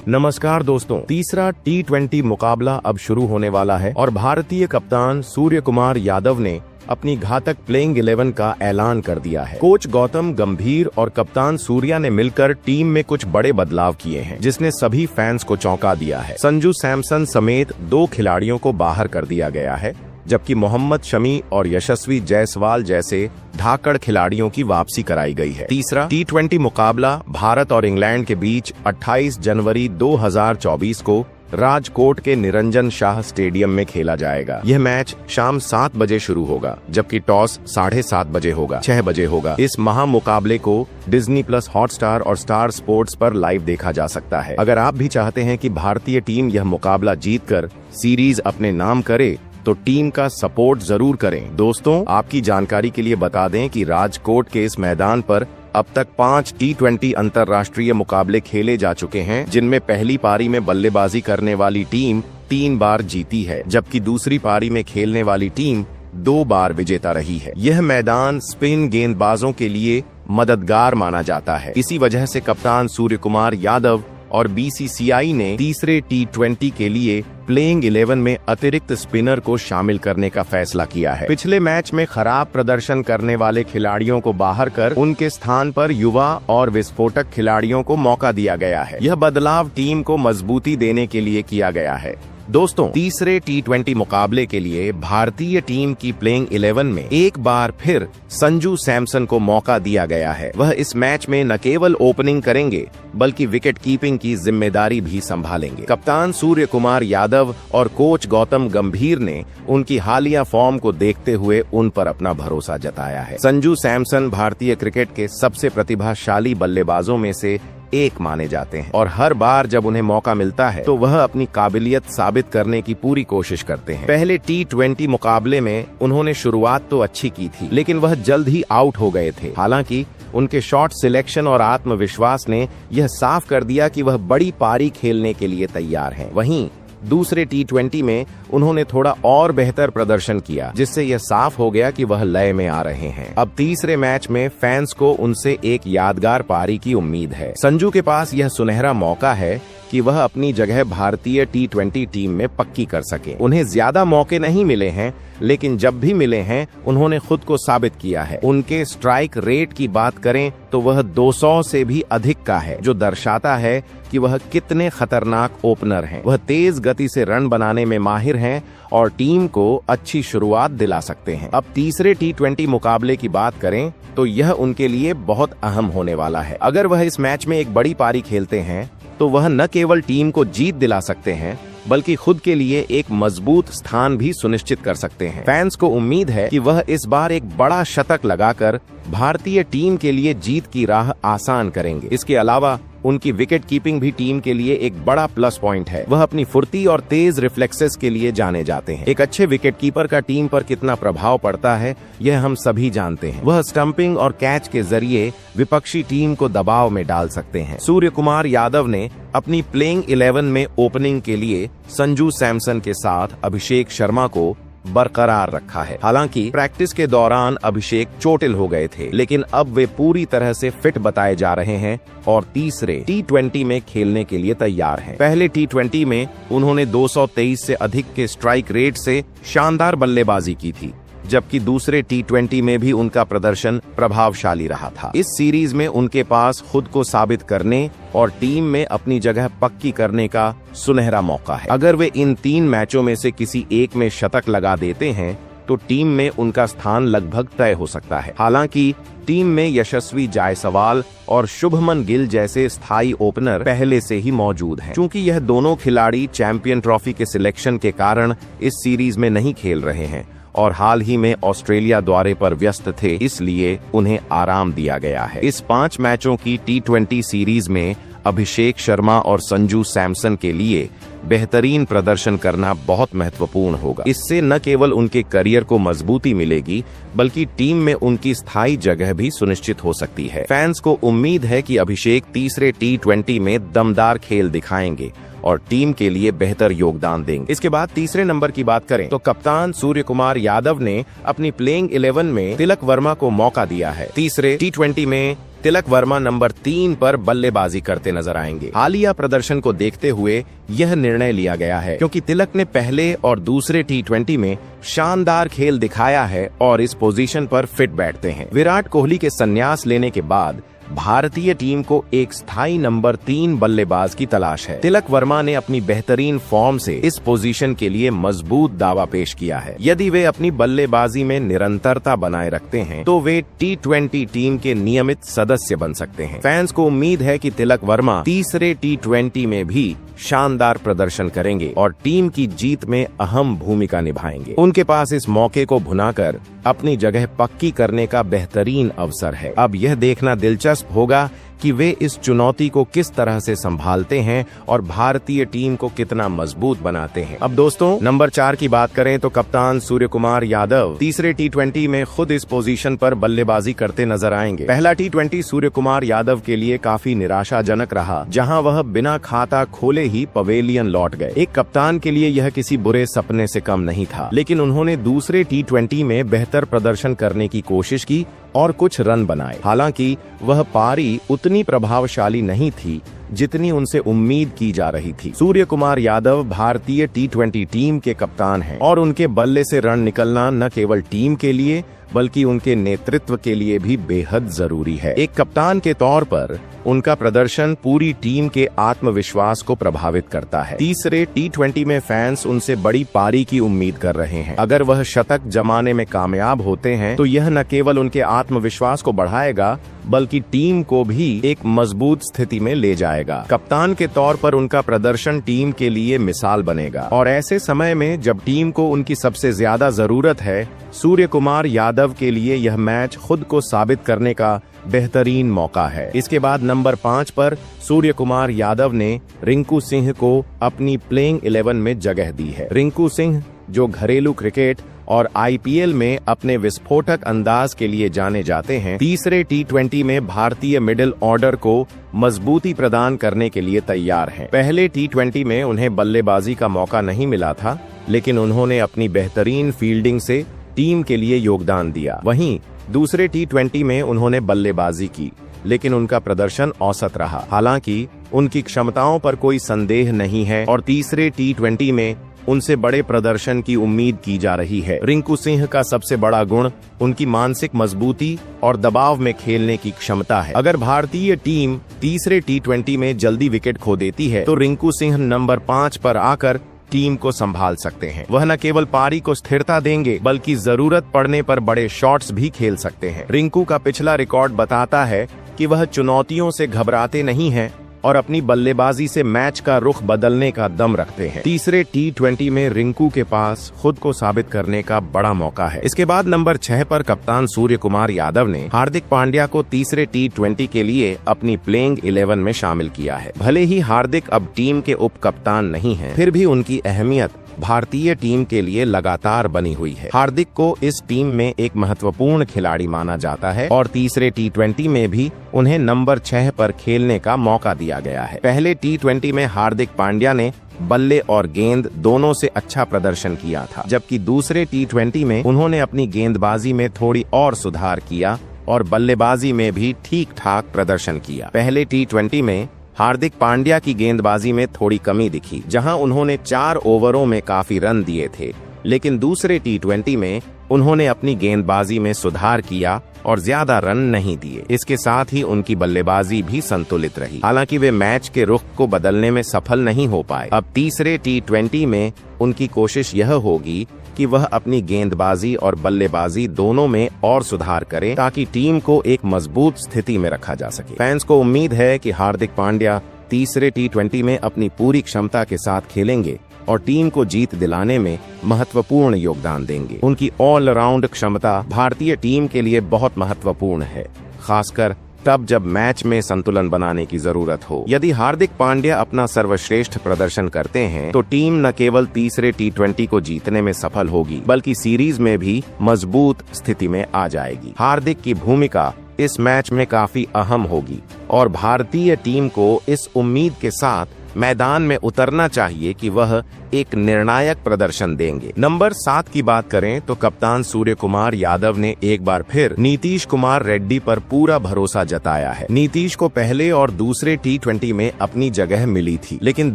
नमस्कार दोस्तों, तीसरा T20 मुकाबला अब शुरू होने वाला है और भारतीय कप्तान सूर्य कुमार यादव ने अपनी घातक प्लेइंग 11 का ऐलान कर दिया है। कोच गौतम गंभीर और कप्तान सूर्या ने मिलकर टीम में कुछ बड़े बदलाव किए हैं, जिसने सभी फैंस को चौंका दिया है। संजू सैमसन समेत 2 खिलाड़ियों को बाहर कर दिया गया है, जबकि मोहम्मद शमी और यशस्वी जायसवाल जैसे धाकड़ खिलाड़ियों की वापसी कराई गई है। तीसरा T20 मुकाबला भारत और इंग्लैंड के बीच 28 जनवरी 2024 को राजकोट के निरंजन शाह स्टेडियम में खेला जाएगा। यह मैच शाम 7 बजे शुरू होगा, जबकि टॉस 7:30 बजे होगा, 6 बजे होगा। इस महामुकाबले को डिज्नी प्लस हॉटस्टार और स्टार स्पोर्ट्स पर लाइव देखा जा सकता है। अगर आप भी चाहते हैं कि भारतीय टीम यह मुकाबला जीतकर सीरीज अपने नाम करे तो टीम का सपोर्ट जरूर करें। दोस्तों, आपकी जानकारी के लिए बता दें कि राजकोट के इस मैदान पर अब तक 5 T20 अंतर्राष्ट्रीय मुकाबले खेले जा चुके हैं, जिनमें पहली पारी में बल्लेबाजी करने वाली टीम 3 बार जीती है, जबकि दूसरी पारी में खेलने वाली टीम 2 बार विजेता रही है। यह मैदान स्पिन गेंदबाजों के लिए मददगार माना जाता है। इसी वजह से कप्तान सूर्य कुमार यादव और BCCI ने तीसरे T20 के लिए प्लेइंग 11 में अतिरिक्त स्पिनर को शामिल करने का फैसला किया है। पिछले मैच में खराब प्रदर्शन करने वाले खिलाड़ियों को बाहर कर उनके स्थान पर युवा और विस्फोटक खिलाड़ियों को मौका दिया गया है। यह बदलाव टीम को मजबूती देने के लिए किया गया है। दोस्तों, तीसरे T20 मुकाबले के लिए भारतीय टीम की प्लेइंग 11 में एक बार फिर संजू सैमसन को मौका दिया गया है। वह इस मैच में न केवल ओपनिंग करेंगे बल्कि विकेट कीपिंग की जिम्मेदारी भी संभालेंगे। कप्तान सूर्य कुमार यादव और कोच गौतम गंभीर ने उनकी हालिया फॉर्म को देखते हुए उन पर अपना भरोसा जताया है। संजू सैमसन भारतीय क्रिकेट के सबसे प्रतिभाशाली बल्लेबाजों में से एक माने जाते हैं और हर बार जब उन्हें मौका मिलता है तो वह अपनी काबिलियत साबित करने की पूरी कोशिश करते हैं। पहले T20 मुकाबले में उन्होंने शुरुआत तो अच्छी की थी, लेकिन वह जल्द ही आउट हो गए थे। हालांकि उनके शॉट सिलेक्शन और आत्मविश्वास ने यह साफ कर दिया कि वह बड़ी पारी खेलने के लिए तैयार हैं। वहीं दूसरे T20 में उन्होंने थोड़ा और बेहतर प्रदर्शन किया, जिससे यह साफ हो गया कि वह लय में आ रहे हैं। अब तीसरे मैच में फैंस को उनसे एक यादगार पारी की उम्मीद है। संजू के पास यह सुनहरा मौका है कि वह अपनी जगह भारतीय T20 टीम में पक्की कर सके। उन्हें ज्यादा मौके नहीं मिले हैं, लेकिन जब भी मिले हैं उन्होंने खुद को साबित किया है। उनके स्ट्राइक रेट की बात करें तो वह 200 से भी अधिक का है, जो दर्शाता है कि वह कितने खतरनाक ओपनर हैं। वह तेज गति से रन बनाने में माहिर हैं और टीम को अच्छी शुरुआत दिला सकते हैं। अब तीसरे T20 मुकाबले की बात करें तो यह उनके लिए बहुत अहम होने वाला है। अगर वह इस मैच में एक बड़ी पारी खेलते हैं तो वह न केवल टीम को जीत दिला सकते हैं बल्कि खुद के लिए एक मजबूत स्थान भी सुनिश्चित कर सकते हैं। फैंस को उम्मीद है कि वह इस बार एक बड़ा शतक लगाकर भारतीय टीम के लिए जीत की राह आसान करेंगे। इसके अलावा उनकी विकेट कीपिंग भी टीम के लिए एक बड़ा प्लस पॉइंट है। वह अपनी फुर्ती और तेज रिफ्लेक्सेस के लिए जाने जाते हैं। एक अच्छे विकेट कीपर का टीम पर कितना प्रभाव पड़ता है यह हम सभी जानते हैं। वह स्टंपिंग और कैच के जरिए विपक्षी टीम को दबाव में डाल सकते हैं। सूर्य कुमार यादव ने अपनी प्लेइंग 11 में ओपनिंग के लिए संजू सैमसन के साथ अभिषेक शर्मा को बरकरार रखा है। हालांकि प्रैक्टिस के दौरान अभिषेक चोटिल हो गए थे, लेकिन अब वे पूरी तरह से फिट बताए जा रहे हैं और तीसरे T20 में खेलने के लिए तैयार हैं। पहले T20 में उन्होंने 223 से अधिक के स्ट्राइक रेट से शानदार बल्लेबाजी की थी, जबकि दूसरे T20 में भी उनका प्रदर्शन प्रभावशाली रहा था। इस सीरीज में उनके पास खुद को साबित करने और टीम में अपनी जगह पक्की करने का सुनहरा मौका है। अगर वे इन 3 मैचों में से किसी एक में शतक लगा देते हैं तो टीम में उनका स्थान लगभग तय हो सकता है। हालांकि टीम में यशस्वी जायसवाल और शुभमन गिल जैसे स्थायी ओपनर पहले से ही मौजूद हैं। चूंकि यह दोनों खिलाड़ी चैंपियन ट्रॉफी के सिलेक्शन के कारण इस सीरीज में नहीं खेल रहे हैं और हाल ही में ऑस्ट्रेलिया दौरे पर व्यस्त थे, इसलिए उन्हें आराम दिया गया है। इस 5 मैचों की T20 सीरीज में अभिषेक शर्मा और संजू सैमसन के लिए बेहतरीन प्रदर्शन करना बहुत महत्वपूर्ण होगा। इससे न केवल उनके करियर को मजबूती मिलेगी बल्कि टीम में उनकी स्थायी जगह भी सुनिश्चित हो सकती है। फैंस को उम्मीद है कि अभिषेक तीसरे T20 में दमदार खेल दिखाएंगे और टीम के लिए बेहतर योगदान देंगे। इसके बाद तीसरे नंबर की बात करें तो कप्तान सूर्य कुमार यादव ने अपनी प्लेइंग 11 में तिलक वर्मा को मौका दिया है। तीसरे T20 में तिलक वर्मा नंबर 3 पर बल्लेबाजी करते नजर आएंगे। हालिया प्रदर्शन को देखते हुए यह निर्णय लिया गया है, क्योंकि तिलक ने पहले और दूसरे T20 में शानदार खेल दिखाया है और इस पोजीशन पर फिट बैठते हैं। विराट कोहली के संन्यास लेने के बाद भारतीय टीम को एक स्थायी नंबर 3 बल्लेबाज की तलाश है। तिलक वर्मा ने अपनी बेहतरीन फॉर्म से इस पोजीशन के लिए मजबूत दावा पेश किया है। यदि वे अपनी बल्लेबाजी में निरंतरता बनाए रखते हैं तो वे T20 टीम के नियमित सदस्य बन सकते हैं। फैंस को उम्मीद है कि तिलक वर्मा तीसरे T20 में भी शानदार प्रदर्शन करेंगे और टीम की जीत में अहम भूमिका निभाएंगे। उनके पास इस मौके को भुनाकर अपनी जगह पक्की करने का बेहतरीन अवसर है। अब यह देखना दिलचस्प होगा कि वे इस चुनौती को किस तरह से संभालते हैं और भारतीय टीम को कितना मजबूत बनाते हैं। अब दोस्तों, नंबर 4 की बात करें तो कप्तान सूर्य कुमार यादव तीसरे T20 में खुद इस पोजीशन पर बल्लेबाजी करते नजर आएंगे। पहला T20 सूर्य कुमार यादव के लिए काफी निराशाजनक रहा, जहां वह बिना खाता खोले ही पवेलियन लौट गए। एक कप्तान के लिए यह किसी बुरे सपने से कम नहीं था, लेकिन उन्होंने दूसरे T20 में बेहतर प्रदर्शन करने की कोशिश की और कुछ रन बनाए। हालांकि वह पारी उतनी प्रभावशाली नहीं थी जितनी उनसे उम्मीद की जा रही थी। सूर्य कुमार यादव भारतीय T20 टीम के कप्तान हैं और उनके बल्ले से रन निकलना न केवल टीम के लिए बल्कि उनके नेतृत्व के लिए भी बेहद जरूरी है। एक कप्तान के तौर पर उनका प्रदर्शन पूरी टीम के आत्मविश्वास को प्रभावित करता है। तीसरे T20 में फैंस उनसे बड़ी पारी की उम्मीद कर रहे हैं। अगर वह शतक जमाने में कामयाब होते हैं तो यह न केवल उनके आत्मविश्वास को बढ़ाएगा बल्कि टीम को भी एक मजबूत स्थिति में ले जाएगा। कप्तान के तौर पर उनका प्रदर्शन टीम के लिए मिसाल बनेगा और ऐसे समय में जब टीम को उनकी सबसे ज्यादा जरूरत है, सूर्य कुमार यादव के लिए यह मैच खुद को साबित करने का बेहतरीन मौका है। इसके बाद नंबर 5 पर सूर्य कुमार यादव ने रिंकू सिंह को अपनी प्लेइंग 11 में जगह दी है। रिंकू सिंह, जो घरेलू क्रिकेट और IPL में अपने विस्फोटक अंदाज के लिए जाने जाते हैं, तीसरे T20 में भारतीय मिडिल ऑर्डर को मजबूती प्रदान करने के लिए तैयार हैं। पहले T20 में उन्हें बल्लेबाजी का मौका नहीं मिला था, लेकिन उन्होंने अपनी बेहतरीन फील्डिंग से टीम के लिए योगदान दिया। वहीं दूसरे T20 में उन्होंने बल्लेबाजी की, लेकिन उनका प्रदर्शन औसत रहा। हालांकि उनकी क्षमताओं पर कोई संदेह नहीं है और तीसरे T20 में उनसे बड़े प्रदर्शन की उम्मीद की जा रही है। रिंकू सिंह का सबसे बड़ा गुण उनकी मानसिक मजबूती और दबाव में खेलने की क्षमता है। अगर भारतीय टीम तीसरे T20 में जल्दी विकेट खो देती है तो रिंकू सिंह नंबर 5 पर आकर टीम को संभाल सकते हैं। वह न केवल पारी को स्थिरता देंगे बल्कि जरूरत पड़ने पर बड़े शॉट्स भी खेल सकते हैं। रिंकू का पिछला रिकॉर्ड बताता है कि वह चुनौतियों से घबराते नहीं हैं और अपनी बल्लेबाजी से मैच का रुख बदलने का दम रखते हैं। तीसरे T20 में रिंकू के पास खुद को साबित करने का बड़ा मौका है। इसके बाद नंबर 6 पर कप्तान सूर्य कुमार यादव ने हार्दिक पांड्या को तीसरे T20 के लिए अपनी प्लेइंग 11 में शामिल किया है। भले ही हार्दिक अब टीम के उप कप्तान नहीं हैं, फिर भी उनकी अहमियत भारतीय टीम के लिए लगातार बनी हुई है। हार्दिक को इस टीम में एक महत्वपूर्ण खिलाड़ी माना जाता है और तीसरे T20 में भी उन्हें नंबर 6 पर खेलने का मौका दिया गया है। पहले T20 में हार्दिक पांड्या ने बल्ले और गेंद दोनों से अच्छा प्रदर्शन किया था, जबकि दूसरे T20 में उन्होंने अपनी गेंदबाजी में थोड़ी और सुधार किया और बल्लेबाजी में भी ठीक ठाक प्रदर्शन किया। पहले T20 में हार्दिक पांड्या की गेंदबाजी में थोड़ी कमी दिखी, जहां उन्होंने 4 ओवरों में काफी रन दिए थे, लेकिन दूसरे T20 में उन्होंने अपनी गेंदबाजी में सुधार किया और ज्यादा रन नहीं दिए। इसके साथ ही उनकी बल्लेबाजी भी संतुलित रही। हालांकि वे मैच के रुख को बदलने में सफल नहीं हो पाए। अब तीसरे T20 में उनकी कोशिश यह होगी कि वह अपनी गेंदबाजी और बल्लेबाजी दोनों में और सुधार करे ताकि टीम को एक मजबूत स्थिति में रखा जा सके। फैंस को उम्मीद है कि हार्दिक पांड्या तीसरे T20 में अपनी पूरी क्षमता के साथ खेलेंगे और टीम को जीत दिलाने में महत्वपूर्ण योगदान देंगे। उनकी ऑलराउंड क्षमता भारतीय टीम के लिए बहुत महत्वपूर्ण है, खासकर तब जब मैच में संतुलन बनाने की जरूरत हो। यदि हार्दिक पांड्या अपना सर्वश्रेष्ठ प्रदर्शन करते हैं तो टीम न केवल तीसरे T20 को जीतने में सफल होगी बल्कि सीरीज में भी मजबूत स्थिति में आ जाएगी। हार्दिक की भूमिका इस मैच में काफी अहम होगी और भारतीय टीम को इस उम्मीद के साथ मैदान में उतरना चाहिए कि वह एक निर्णायक प्रदर्शन देंगे। नंबर 7 की बात करें तो कप्तान सूर्य कुमार यादव ने एक बार फिर नीतीश कुमार रेड्डी पर पूरा भरोसा जताया है। नीतीश को पहले और दूसरे T20 में अपनी जगह मिली थी, लेकिन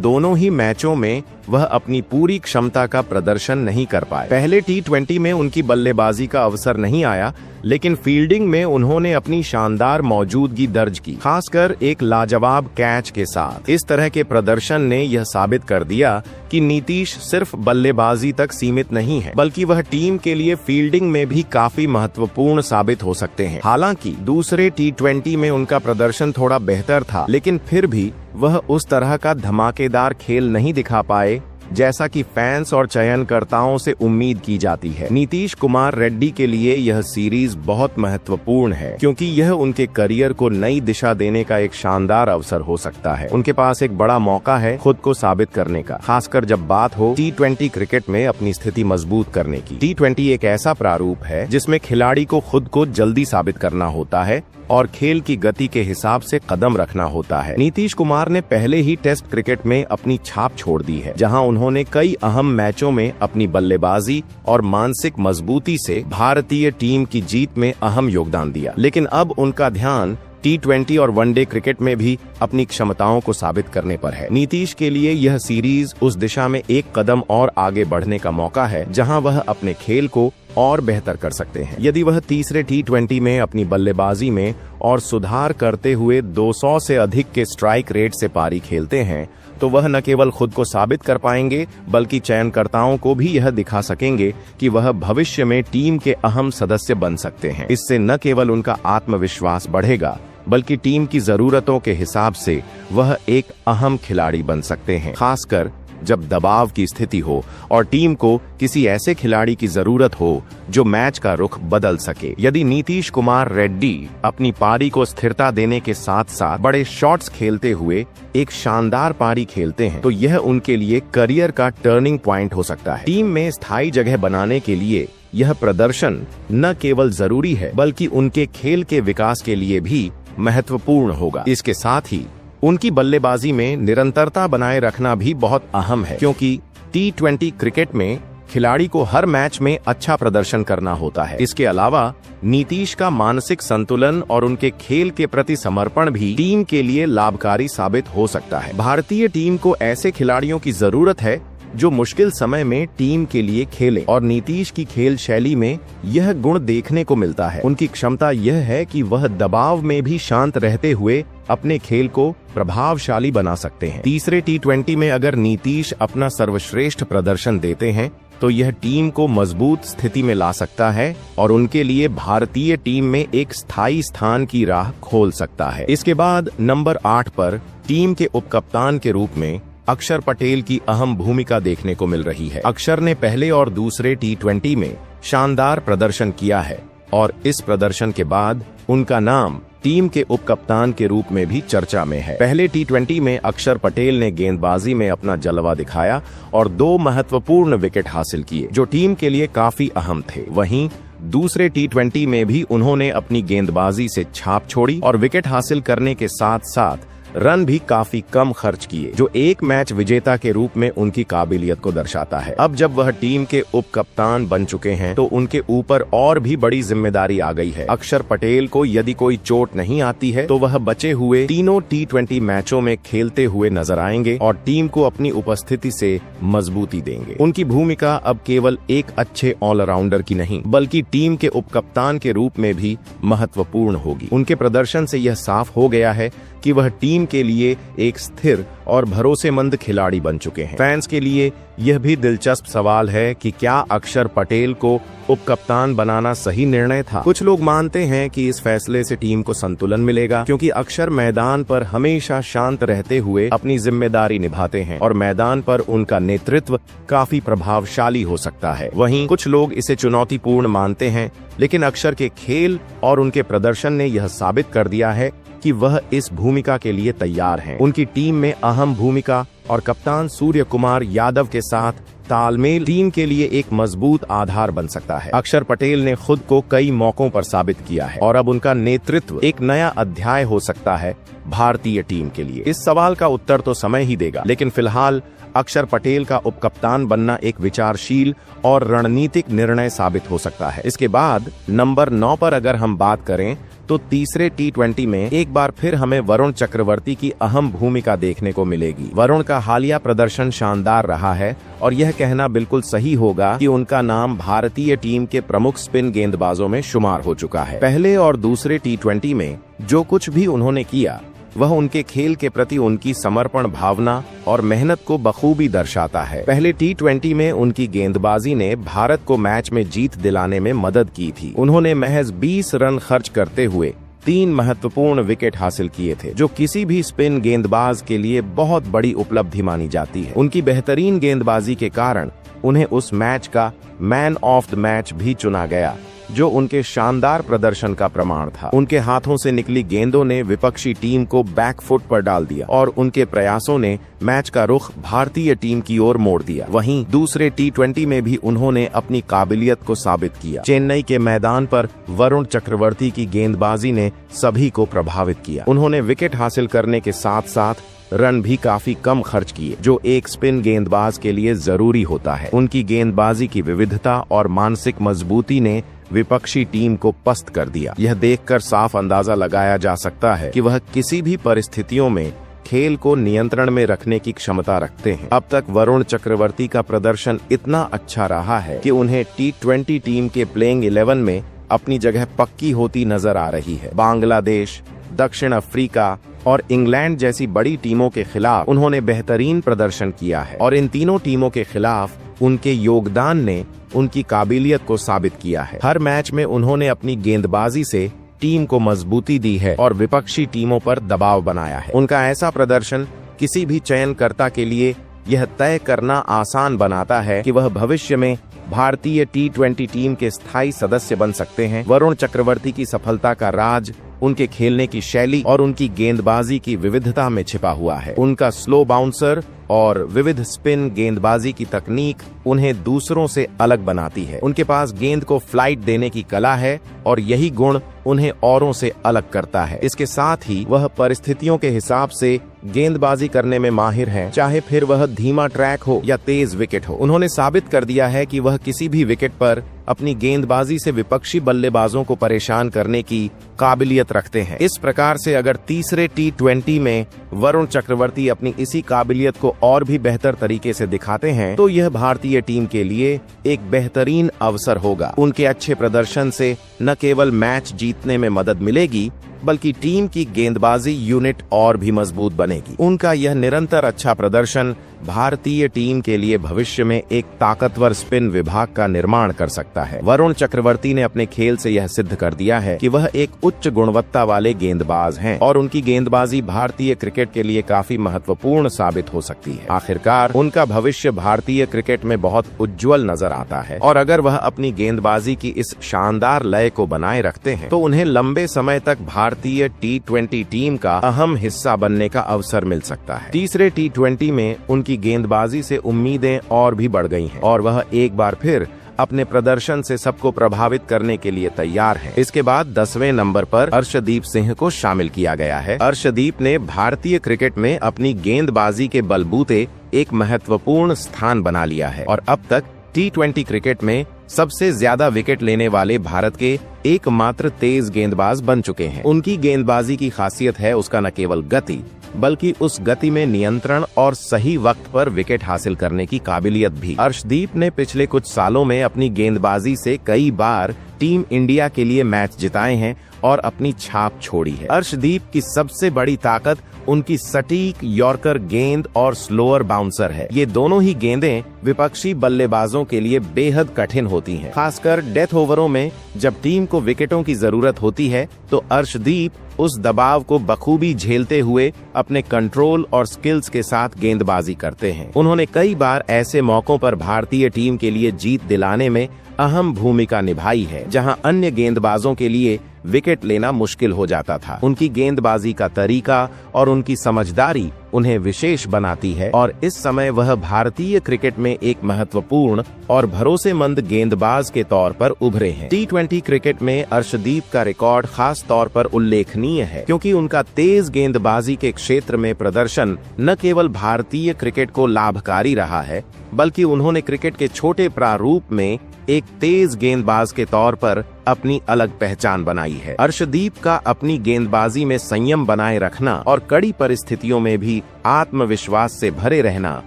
दोनों ही मैचों में वह अपनी पूरी क्षमता का प्रदर्शन नहीं कर पाए। पहले T20 में उनकी बल्लेबाजी का अवसर नहीं आया, लेकिन फील्डिंग में उन्होंने अपनी शानदार मौजूदगी दर्ज की, खासकर एक लाजवाब कैच के साथ। इस तरह के प्रदर्शन ने यह साबित कर दिया कि नीतीश सिर्फ बल्लेबाजी तक सीमित नहीं है, बल्कि वह टीम के लिए फील्डिंग में भी काफी महत्वपूर्ण साबित हो सकते हैं। हालांकि दूसरे T20 में उनका प्रदर्शन थोड़ा बेहतर था, लेकिन फिर भी वह उस तरह का धमाकेदार खेल नहीं दिखा पाए जैसा कि फैंस और चयनकर्ताओं से उम्मीद की जाती है। नीतीश कुमार रेड्डी के लिए यह सीरीज बहुत महत्वपूर्ण है, क्योंकि यह उनके करियर को नई दिशा देने का एक शानदार अवसर हो सकता है। उनके पास एक बड़ा मौका है खुद को साबित करने का, खासकर जब बात हो T20 क्रिकेट में अपनी स्थिति मजबूत करने की। T20 एक ऐसा प्रारूप है जिसमें खिलाड़ी को खुद को जल्दी साबित करना होता है और खेल की गति के हिसाब से कदम रखना होता है। नीतीश कुमार ने पहले ही टेस्ट क्रिकेट में अपनी छाप छोड़ दी है, जहां उन्होंने कई अहम मैचों में अपनी बल्लेबाजी और मानसिक मजबूती से भारतीय टीम की जीत में अहम योगदान दिया। लेकिन अब उनका ध्यान T20 और वनडे क्रिकेट में भी अपनी क्षमताओं को साबित करने पर है। नीतीश के लिए यह सीरीज उस दिशा में एक कदम और आगे बढ़ने का मौका है, जहां वह अपने खेल को और बेहतर कर सकते हैं। यदि वह तीसरे T20 में अपनी बल्लेबाजी में और सुधार करते हुए 200 से अधिक के स्ट्राइक रेट से पारी खेलते हैं, तो वह न केवल खुद को साबित कर पाएंगे, बल्कि चयनकर्ताओं को भी यह दिखा सकेंगे कि वह भविष्य में टीम के अहम सदस्य बन सकते हैं। इससे न केवल उनका आत्मविश्वास बढ़ेगा, बल्कि टीम की जरूरतों के हिसाब से वह एक अहम खिलाड़ी बन सकते हैं, खासकर जब दबाव की स्थिति हो और टीम को किसी ऐसे खिलाड़ी की जरूरत हो जो मैच का रुख बदल सके। यदि नीतीश कुमार रेड्डी अपनी पारी को स्थिरता देने के साथ साथ बड़े शॉट्स खेलते हुए एक शानदार पारी खेलते हैं, तो यह उनके लिए करियर का टर्निंग पॉइंट हो सकता है। टीम में स्थायी जगह बनाने के लिए यह प्रदर्शन न केवल जरूरी है, बल्कि उनके खेल के विकास के लिए भी महत्वपूर्ण होगा। इसके साथ ही उनकी बल्लेबाजी में निरंतरता बनाए रखना भी बहुत अहम है, क्योंकि T20 क्रिकेट में खिलाड़ी को हर मैच में अच्छा प्रदर्शन करना होता है। इसके अलावा नीतीश का मानसिक संतुलन और उनके खेल के प्रति समर्पण भी टीम के लिए लाभकारी साबित हो सकता है। भारतीय टीम को ऐसे खिलाड़ियों की जरूरत है जो मुश्किल समय में टीम के लिए खेले, और नीतीश की खेल शैली में यह गुण देखने को मिलता है। उनकी क्षमता यह है कि वह दबाव में भी शांत रहते हुए अपने खेल को प्रभावशाली बना सकते हैं। तीसरे T20 में अगर नीतीश अपना सर्वश्रेष्ठ प्रदर्शन देते हैं, तो यह टीम को मजबूत स्थिति में ला सकता है और उनके लिए भारतीय टीम में एक स्थायी स्थान की राह खोल सकता है। इसके बाद नंबर 8 पर टीम के उपकप्तान के रूप में अक्षर पटेल की अहम भूमिका देखने को मिल रही है। अक्षर ने पहले और दूसरे T20 में शानदार प्रदर्शन किया है और इस प्रदर्शन के बाद उनका नाम टीम के उपकप्तान के रूप में भी चर्चा में है। पहले T20 में अक्षर पटेल ने गेंदबाजी में अपना जलवा दिखाया और 2 महत्वपूर्ण विकेट हासिल किए, जो टीम के लिए काफी अहम थे। वहीं दूसरे T20 में भी उन्होंने अपनी गेंदबाजी से छाप छोड़ी और विकेट हासिल करने के साथ साथ रन भी काफी कम खर्च किए, जो एक मैच विजेता के रूप में उनकी काबिलियत को दर्शाता है। अब जब वह टीम के उप कप्तान बन चुके हैं, तो उनके ऊपर और भी बड़ी जिम्मेदारी आ गई है। अक्षर पटेल को यदि कोई चोट नहीं आती है, तो वह बचे हुए तीनों T20 मैचों में खेलते हुए नजर आएंगे और टीम को अपनी उपस्थिति से मजबूती देंगे। उनकी भूमिका अब केवल एक अच्छे ऑलराउंडर की नहीं, बल्कि टीम के उप कप्तान के रूप में भी महत्वपूर्ण होगी। उनके प्रदर्शन से यह साफ हो गया है कि वह टीम के लिए एक स्थिर और भरोसेमंद खिलाड़ी बन चुके हैं। फैंस के लिए यह भी दिलचस्प सवाल है कि क्या अक्षर पटेल को उपकप्तान बनाना सही निर्णय था। कुछ लोग मानते हैं कि इस फैसले से टीम को संतुलन मिलेगा, क्योंकि अक्षर मैदान पर हमेशा शांत रहते हुए अपनी जिम्मेदारी निभाते हैं और मैदान पर उनका नेतृत्व काफी प्रभावशाली हो सकता है। वहीं कुछ लोग इसे चुनौतीपूर्ण मानते हैं, लेकिन अक्षर के खेल और उनके प्रदर्शन ने यह साबित कर दिया है कि वह इस भूमिका के लिए तैयार हैं। उनकी टीम में अहम भूमिका और कप्तान सूर्य कुमार यादव के साथ तालमेल टीम के लिए एक मजबूत आधार बन सकता है। अक्षर पटेल ने खुद को कई मौकों पर साबित किया है और अब उनका नेतृत्व एक नया अध्याय हो सकता है भारतीय टीम के लिए। इस सवाल का उत्तर तो समय ही देगा, लेकिन फिलहाल अक्षर पटेल का उपकप्तान बनना एक विचारशील और रणनीतिक निर्णय साबित हो सकता है। इसके बाद नंबर 9 पर अगर हम बात करें तो तीसरे T20 में एक बार फिर हमें वरुण चक्रवर्ती की अहम भूमिका देखने को मिलेगी। वरुण का हालिया प्रदर्शन शानदार रहा है और यह कहना बिल्कुल सही होगा कि उनका नाम भारतीय टीम के प्रमुख स्पिन गेंदबाजों में शुमार हो चुका है। पहले और दूसरे T20 में जो कुछ भी उन्होंने किया वह उनके खेल के प्रति उनकी समर्पण भावना और मेहनत को बखूबी दर्शाता है। पहले T20 में उनकी गेंदबाजी ने भारत को मैच में जीत दिलाने में मदद की थी। उन्होंने महज 20 रन खर्च करते हुए 3 महत्वपूर्ण विकेट हासिल किए थे, जो किसी भी स्पिन गेंदबाज के लिए बहुत बड़ी उपलब्धि मानी जाती है। उनकी बेहतरीन गेंदबाजी के कारण उन्हें उस मैच का मैन ऑफ द मैच भी चुना गया, जो उनके शानदार प्रदर्शन का प्रमाण था। उनके हाथों से निकली गेंदों ने विपक्षी टीम को बैकफुट पर डाल दिया और उनके प्रयासों ने मैच का रुख भारतीय टीम की ओर मोड़ दिया। वहीं दूसरे T20 में भी उन्होंने अपनी काबिलियत को साबित किया। चेन्नई के मैदान पर वरुण चक्रवर्ती की गेंदबाजी ने सभी को प्रभावित किया। उन्होंने विकेट हासिल करने के साथ साथ रन भी काफी कम खर्च किए, जो एक स्पिन गेंदबाज के लिए जरूरी होता है। उनकी गेंदबाजी की विविधता और मानसिक मजबूती ने विपक्षी टीम को पस्त कर दिया। यह देखकर साफ अंदाजा लगाया जा सकता है कि वह किसी भी परिस्थितियों में खेल को नियंत्रण में रखने की क्षमता रखते हैं। अब तक वरुण चक्रवर्ती का प्रदर्शन इतना अच्छा रहा है कि उन्हें T20 टीम के प्लेइंग 11 में अपनी जगह पक्की होती नजर आ रही है। बांग्लादेश, दक्षिण अफ्रीका और इंग्लैंड जैसी बड़ी टीमों के खिलाफ उन्होंने बेहतरीन प्रदर्शन किया है और इन तीनों टीमों के खिलाफ उनके योगदान ने उनकी काबिलियत को साबित किया है। हर मैच में उन्होंने अपनी गेंदबाजी से टीम को मजबूती दी है और विपक्षी टीमों पर दबाव बनाया है। उनका ऐसा प्रदर्शन किसी भी चयनकर्ता के लिए यह तय करना आसान बनाता है कि वह भविष्य में भारतीय T20 टीम के स्थायी सदस्य बन सकते हैं। वरुण चक्रवर्ती की सफलता का राज उनके खेलने की शैली और उनकी गेंदबाजी की विविधता में छिपा हुआ है। उनका स्लो बाउंसर और विविध स्पिन गेंदबाजी की तकनीक उन्हें दूसरों से अलग बनाती है। उनके पास गेंद को फ्लाइट देने की कला है और यही गुण उन्हें औरों से अलग करता है। इसके साथ ही वह परिस्थितियों के हिसाब से गेंदबाजी करने में माहिर हैं, चाहे फिर वह धीमा ट्रैक हो या तेज विकेट हो। उन्होंने साबित कर दिया है कि वह किसी भी विकेट पर अपनी गेंदबाजी से विपक्षी बल्लेबाजों को परेशान करने की काबिलियत रखते हैं। इस प्रकार से अगर तीसरे T20 में वरुण चक्रवर्ती अपनी इसी काबिलियत को और भी बेहतर तरीके से दिखाते हैं तो यह भारतीय टीम के लिए एक बेहतरीन अवसर होगा। उनके अच्छे प्रदर्शन से न केवल मैच जीतने में मदद मिलेगी बल्कि टीम की गेंदबाजी यूनिट और भी मजबूत बनेगी। उनका यह निरंतर अच्छा प्रदर्शन भारतीय टीम के लिए भविष्य में एक ताकतवर स्पिन विभाग का निर्माण कर सकता है। वरुण चक्रवर्ती ने अपने खेल से यह सिद्ध कर दिया है कि वह एक उच्च गुणवत्ता वाले गेंदबाज हैं और उनकी गेंदबाजी भारतीय क्रिकेट के लिए काफी महत्वपूर्ण साबित हो सकती है। आखिरकार उनका भविष्य भारतीय क्रिकेट में बहुत उज्जवल नजर आता है और अगर वह अपनी गेंदबाजी की इस शानदार लय को बनाए रखते हैं तो उन्हें लंबे समय तक भारतीय T20 टीम का अहम हिस्सा बनने का अवसर मिल सकता है। तीसरे T20 में उनकी गेंदबाजी से उम्मीदें और भी बढ़ गई हैं और वह एक बार फिर अपने प्रदर्शन से सबको प्रभावित करने के लिए तैयार हैं। इसके बाद 10वें नंबर पर अर्शदीप सिंह को शामिल किया गया है। अर्शदीप ने भारतीय क्रिकेट में अपनी गेंदबाजी के बलबूते एक महत्वपूर्ण स्थान बना लिया है और अब तक T20 क्रिकेट में सबसे ज्यादा विकेट लेने वाले भारत के एकमात्र तेज गेंदबाज बन चुके हैं। उनकी गेंदबाजी की खासियत है उसका न केवल गति बल्कि उस गति में नियंत्रण और सही वक्त पर विकेट हासिल करने की काबिलियत भी। अर्शदीप ने पिछले कुछ सालों में अपनी गेंदबाजी से कई बार टीम इंडिया के लिए मैच जिताए हैं और अपनी छाप छोड़ी है। अर्शदीप की सबसे बड़ी ताकत उनकी सटीक यॉर्कर गेंद और स्लोअर बाउंसर है। ये दोनों ही गेंदें विपक्षी बल्लेबाजों के लिए बेहद कठिन होती हैं। खासकर डेथ ओवरों में जब टीम को विकेटों की जरूरत होती है तो अर्शदीप उस दबाव को बखूबी झेलते हुए अपने कंट्रोल और स्किल्स के साथ गेंदबाजी करते हैं। उन्होंने कई बार ऐसे मौकों पर भारतीय टीम के लिए जीत दिलाने में अहम भूमिका निभाई है, जहां अन्य गेंदबाजों के लिए विकेट लेना मुश्किल हो जाता था। उनकी गेंदबाजी का तरीका और उनकी समझदारी उन्हें विशेष बनाती है और इस समय वह भारतीय क्रिकेट में एक महत्वपूर्ण और भरोसेमंद गेंदबाज के तौर पर उभरे हैं। T20 क्रिकेट में अर्शदीप का रिकॉर्ड खास तौर पर उल्लेखनीय है, क्योंकि उनका तेज गेंदबाजी के क्षेत्र में प्रदर्शन न केवल भारतीय क्रिकेट को लाभकारी रहा है, बल्कि उन्होंने क्रिकेट के छोटे प्रारूप में एक तेज गेंदबाज के तौर पर अपनी अलग पहचान बनाई है। अर्शदीप का अपनी गेंदबाजी में संयम बनाए रखना और कड़ी परिस्थितियों में भी आत्मविश्वास से भरे रहना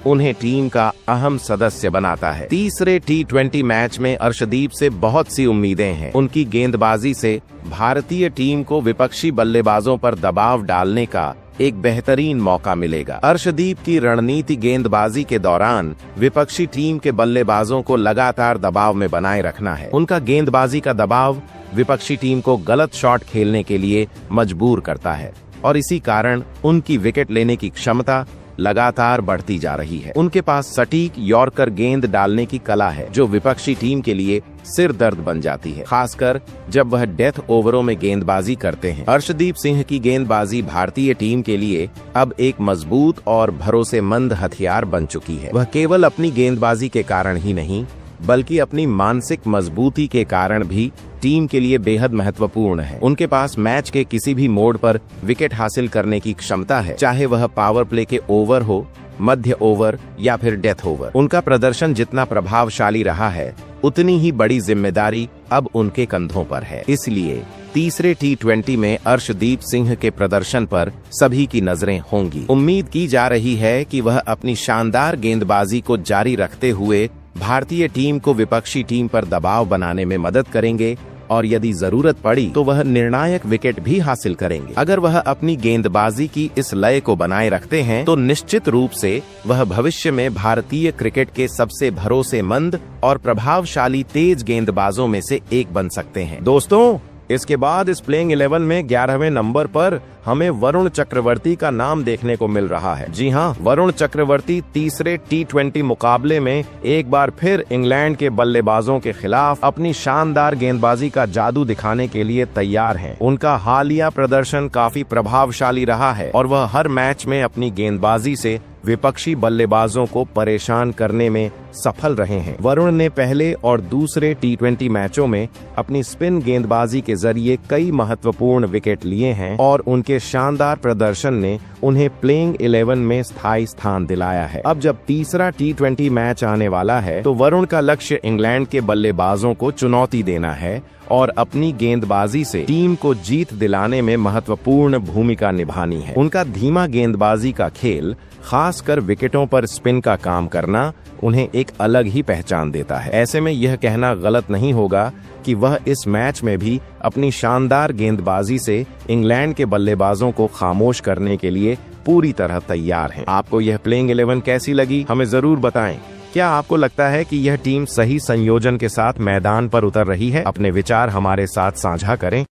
उन्हें टीम का अहम सदस्य बनाता है। तीसरे T20 मैच में अर्शदीप से बहुत सी उम्मीदें हैं। उनकी गेंदबाजी से भारतीय टीम को विपक्षी बल्लेबाजों पर दबाव डालने का एक बेहतरीन मौका मिलेगा। अर्शदीप की रणनीति गेंदबाजी के दौरान विपक्षी टीम के बल्लेबाजों को लगातार दबाव में बनाए रखना है। उनका गेंदबाजी का दबाव विपक्षी टीम को गलत शॉट खेलने के लिए मजबूर करता है और इसी कारण उनकी विकेट लेने की क्षमता लगातार बढ़ती जा रही है। उनके पास सटीक यॉर्कर गेंद डालने की कला है, जो विपक्षी टीम के लिए सिर दर्द बन जाती है, खासकर जब वह डेथ ओवरों में गेंदबाजी करते हैं। अर्शदीप सिंह की गेंदबाजी भारतीय टीम के लिए अब एक मजबूत और भरोसेमंद हथियार बन चुकी है। वह केवल अपनी गेंदबाजी के कारण ही नहीं, बल्कि अपनी मानसिक मजबूती के कारण भी टीम के लिए बेहद महत्वपूर्ण है। उनके पास मैच के किसी भी मोड़ पर विकेट हासिल करने की क्षमता है, चाहे वह पावर प्ले के ओवर हो, मध्य ओवर या फिर डेथ ओवर। उनका प्रदर्शन जितना प्रभावशाली रहा है, उतनी ही बड़ी जिम्मेदारी अब उनके कंधों पर है। इसलिए तीसरे T20 में अर्शदीप सिंह के प्रदर्शन पर सभी की नजरें होंगी। उम्मीद की जा रही है कि वह अपनी शानदार गेंदबाजी को जारी रखते हुए भारतीय टीम को विपक्षी टीम पर दबाव बनाने में मदद करेंगे और यदि जरूरत पड़ी तो वह निर्णायक विकेट भी हासिल करेंगे। अगर वह अपनी गेंदबाजी की इस लय को बनाए रखते हैं तो निश्चित रूप से वह भविष्य में भारतीय क्रिकेट के सबसे भरोसेमंद और प्रभावशाली तेज गेंदबाजों में से एक बन सकते हैं। दोस्तों, इसके बाद इस प्लेइंग 11 में 11वें नंबर पर हमें वरुण चक्रवर्ती का नाम देखने को मिल रहा है। जी हाँ, वरुण चक्रवर्ती तीसरे T20 मुकाबले में एक बार फिर इंग्लैंड के बल्लेबाजों के खिलाफ अपनी शानदार गेंदबाजी का जादू दिखाने के लिए तैयार हैं। उनका हालिया प्रदर्शन काफी प्रभावशाली रहा है और वह हर मैच में अपनी गेंदबाजी से विपक्षी बल्लेबाजों को परेशान करने में सफल रहे हैं। वरुण ने पहले और दूसरे T20 मैचों में अपनी स्पिन गेंदबाजी के जरिए कई महत्वपूर्ण विकेट लिए हैं और उनके शानदार प्रदर्शन ने उन्हें प्लेइंग 11 में स्थायी स्थान दिलाया है। अब जब तीसरा T20 मैच आने वाला है तो वरुण का लक्ष्य इंग्लैंड के बल्लेबाजों को चुनौती देना है और अपनी गेंदबाजी से टीम को जीत दिलाने में महत्वपूर्ण भूमिका निभानी है। उनका धीमा गेंदबाजी का खेल, खासकर विकेटों पर स्पिन का काम करना, उन्हें एक अलग ही पहचान देता है। ऐसे में यह कहना गलत नहीं होगा कि वह इस मैच में भी अपनी शानदार गेंदबाजी से इंग्लैंड के बल्लेबाजों को खामोश करने के लिए पूरी तरह तैयार हैं। आपको यह प्लेइंग 11 कैसी लगी, हमें जरूर बताएं। क्या आपको लगता है कि यह टीम सही संयोजन के साथ मैदान पर उतर रही है? अपने विचार हमारे साथ साझा करें।